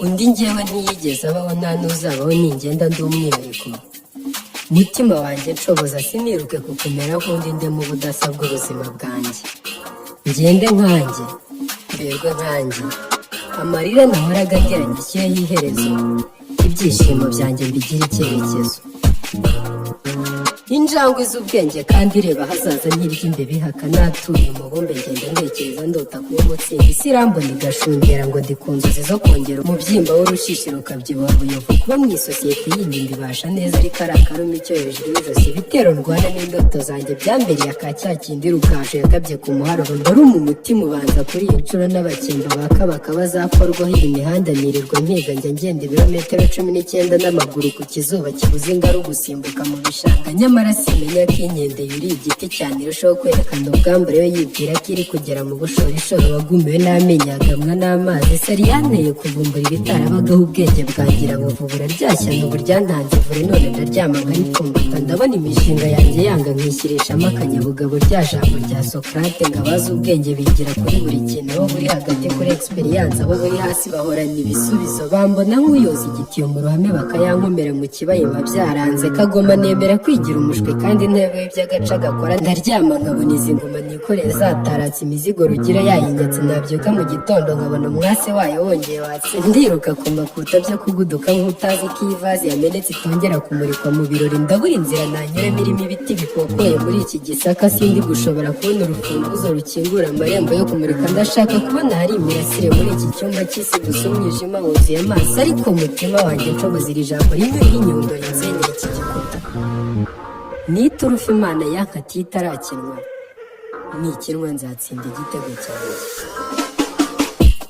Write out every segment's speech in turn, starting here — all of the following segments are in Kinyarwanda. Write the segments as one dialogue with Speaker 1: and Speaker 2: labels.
Speaker 1: undi njyewe ntiyigeze abaho nta n'uzabaho ningenda ndi umwihariko. Mutima wanjye nshoboza siniruke kukumera nk'undi nde mu budasa bw'ubuzima bwanjye. Ngende nkanjye, mberwe nkanjye, amarira nahoraga ageranye ishyireho iherezo, ibyishimo byanjye mbigira icyerekezo. Injangwe z'ubwenge kandi reba hazaza nk'iry'imbeba ihaka natuye umubumbe ngenda ntekereza ndota kuba umutsinzi. Isi irambona igashungera ngo ndi ku nzozi zo kongera umubyimba w'urushishiro ukabyibuha buyovu. Kuba mu isosiyete yindi mbibasha neza ariko ari akarumi icyo hejuru y'ijosi. Ibitero ndwana n'indoto zanjye byambereye aka cya kindi Rugaju yagabye ku muharuro. Ndaruma umutima ubanza kuri iyi nshuro n'abakemba bakabaka bazakorwaho iyi mihanda nirirwa mpiga njya ngenda ibirometero 19 n'amaguru ku kizuba kibuze ingaru gusimbuka mu bishanga. Nyamara simenya ko inkende yuri igiti cyane irushaho kwerekana ubwambure yo yibwira ko iri kugera mu bushorishoro. Wagumiwe n'amenyo agamwa n'amazi. Sari yanteye kuvumbura ibitarabagaho ubwenge bwangira buvubura ryashya n'ubu ryantanze vure none ndaryama nkaripfumbata. Ndabona imishinga yanjye yanga nkishyirishamo akanyabugabo rya jambo rya Sokrate ngo abazi ubwenge bigira kuri buri kintu. Aho buri hagati kuri experience, abo buri hasi bahorana ibisubizo. Bambona nk'uyoza igitiyo mu ruhame bakayankomera mu kibayima byaranze. Kagoma nemera kwigira umushwe kandi intebe y'iby'agaca gakora. Ndaryama nkabona izi ngoma nikoreye zataratse imizigo rugira yayinyatse. Nabyuka mu gitondo nkabona umwase wayo wongeye watse. Ndiruka ku makuta byo kuguduka nk'utazi ko iyi vaze yamenetse itongera kumurikwa mu birori. Ndabura inzira nanyuramo irimo ibiti bikokoye muri iki gisaka. Sindi gushobora kubona urufunguzo rukingura amarembo yo kumurika. Ndashaka kubona hari imirasire muri iki cyumba cy'isi gusa umwijima wuzuye amaso. Ariko umutima wanjye nshoboza iri jambo rimwe ry'inyundo rinsenyera iki gikuta. Niturufa Imana yankatiye itarakinwa, nikinwa nzatsinda igitego cyanjye.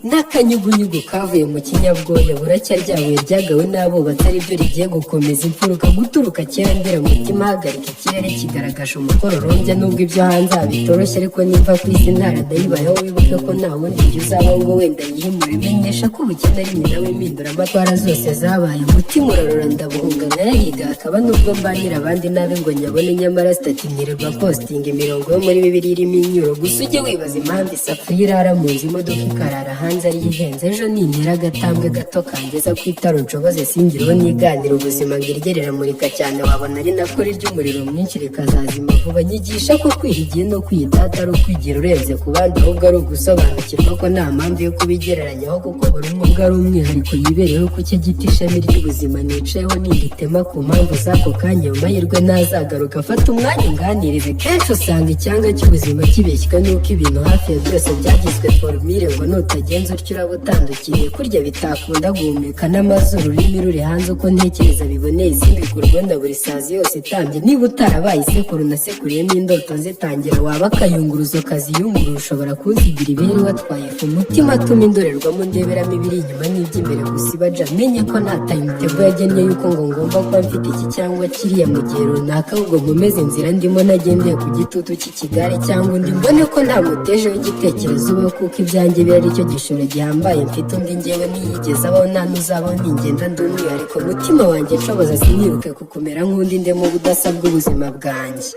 Speaker 1: N'akanyugunyugu kavuye mu kinyabwoya buracya ryabuye ryagawe n'abubatsi ari byo rigiye gukomeza imfuruka. Guturuka kera ndera mutima hagarika ikirere kigaragaje umukororombya. Nubwo ibyo hanze bitoroshye ariko nimva ku isi ntaradayibayeho wibuke ko nta wundi ibyo uzaba ngo wenda yihimure. Menyesha ko ubukene ari nyina w'impindura amatwara zose zabaye. Umutima urarora ndabuhunga nkayahiga akaba nubwo mbanira abandi nabi ngo nyabone. Nyamara sitati nyirirwa postinga imirongo yo muri Bibiliya irimo inyuro. Gusa ujye wibaza impamvu isafuriya irara mu nzu imodoka ikarara hanze ari yihenze. Ejo nintera agatambwe gato kangeza ku itara nshoboze singireho niganira ubuzima ngo irye riramurika cyane. Wabona ari nako ry'umuriro mwinshi rikazazima vuba. Nyigisha ko kwihigiye no kwiyitata ari ukwigira urenze ku bandi ahubwo ari ugusobanukirwa ko nta mpamvu yo kubigereranyaho kuko buri umwe ari umwihariko yibereyeho ku cyo giti ishami ry'ubuzima nicayeho ninditema ku mpamvu z'ako kanya. Mu mahirwe ntazagaruka afata umwanya unganirize. Kenshi usanga icyanga cy'ubuzima kibeshywa n'uko ibintu hafi ya byose byagizwe formule ngo nutagenza utyo uraba utandukiriye. Kurya bitakunda guhumeka n'amazuru ururimi ruri hanze uko ntekereza biboneye. Simbikurwa na buri sazi yose itambye. Niba utarabaye isekuru nasekuriyemo indoto zitangira waba akayunguruzo kaziyungurura. Ushobora kuzigira ibiri watwaye ku mutima atuma indorerwamo ndeberamo ibiri inyuma n'iby'imbere gusa ibaja. Menye ko nta timetable yagennye yuko ngo ngomba kuba mfite iki cyangwa kiriya mu gihe runaka. Ahubwo nkomeze inzira ndimo nagendeye ku gitutu cy'ikigare cyangwa undi. Mbone ko nta muteje w'igitekerezo uba kuko ibyanjye biri ari cyo gishoro gihambaye mfite. Undi njyewe niyigeze abaho nta n'uzabaho ningenda ndi umwihariko. Mutima wanjye nshoboza siniruke kukumera nk'undi nde mu budasa bw'ubuzima bwanjye.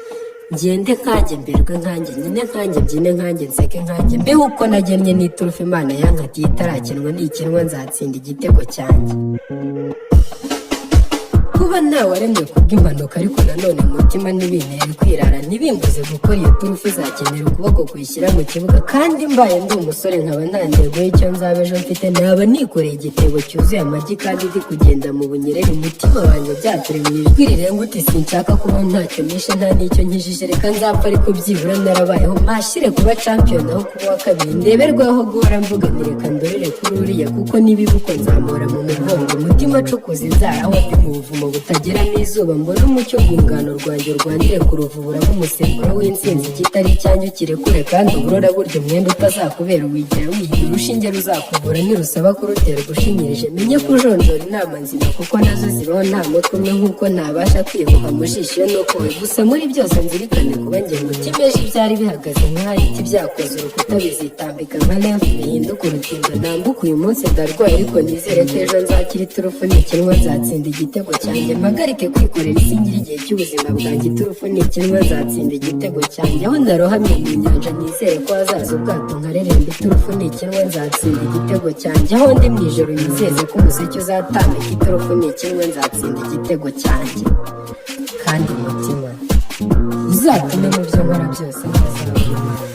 Speaker 1: Ngende nkanjye mberwe nkanjye nyine nkanjye mbyine nkanjye nseke nkanjye mbeho uko nagennye. Niturufa Imana yankatiye itarakinwa nikinwa nzatsinda igitego cyanjye. Kuba ntawaremwe kubw'impanuka ariko nanone umutima ntibintera kwirara. Ntibimbuze gukora iyo turufu izakenera ukuboko kuyishyira mu kibuga. Kandi mbaye ndi umusore nkaba nta ntego y'icyo nzaba ejo mfite naba nikoreye igitebo cyuzuye amagi kandi ndi kugenda mu bunyerere. Umutima wanjye byature mu ijwi rirenga uti sinshaka kuba ntacyo nishe nta n'icyo nkijije. Reka nzapfa ariko byibura narabayeho mpashire kuba champion aho kuba wa kabiri. Ndeberwaho guhora mvuga nti reka ndorere kuri uriya kuko nibibuko nzamura mu mugongo. Umutima acukuza inzara aho ndi mu buvumo butageramo izuba. Mbona umucyo bw'ungano rwanjye rwandire kuruvubura nk'umusemburo w'intsinzi. Kitari icyanjye kirekure kandi uburora burya umwenda utazakubera uwigira wigira. Urushinge ruzakuvura ntirusaba kurutera gushinyirije. Menye kujonjora inama nzima kuko nazo zibaho nta mutwe umwe nk'uko ntabasha kwibuka mu jisho iyo nukowe. Gusa muri byose nzirikane kuba ngendo kimeje ibyari bihagaze nk'ahiti byakoze urukuta bizitambika nka lemfu bihinduka urutindo. Nambuka uyu munsi ndarwaye ariko nizere ko ejo nzakira iturufu nikinwa nzatsinda igitego cya cyanjye, mpagarike kwikorera isingiri igihe cy'ubuzima bwanjye. Iturufu nikinwa nzatsinda igitego cyanjye, aho ndarohamye mu nyanja nizere ko hazaza ubwato nkareremba. Iturufu nikinwa nzatsinda igitego cyanjye, aho ndi mu ijoro nizeze ko umuseke uzatambika. Iturufu nikinwa nzatsinda igitego cyanjye, kandi umutima uzatume mu byo nkora byose ntazabura Imana.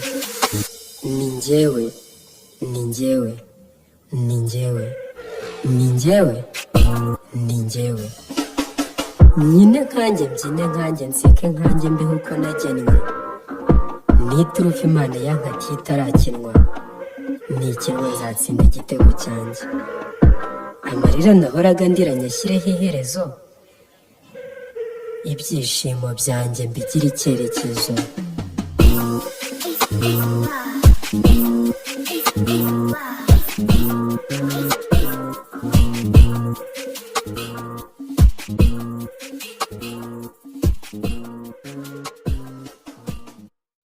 Speaker 1: Ni njyewe, ni njyewe, ni njyewe, ni njyewe, ni njyewe. Nyine nkanjye, mbyine nkanjye, nseke nkanjye, mbeho uko nagenwe. Ni iturufu Imana yankatiye itarakinwa, nikinwa nzatsinda igitego cyanjye. Amarira nahoraga ndiranye ashyireho iherezo, ibyishimo byanjye mbigira icyerekezo.
Speaker 2: Wow.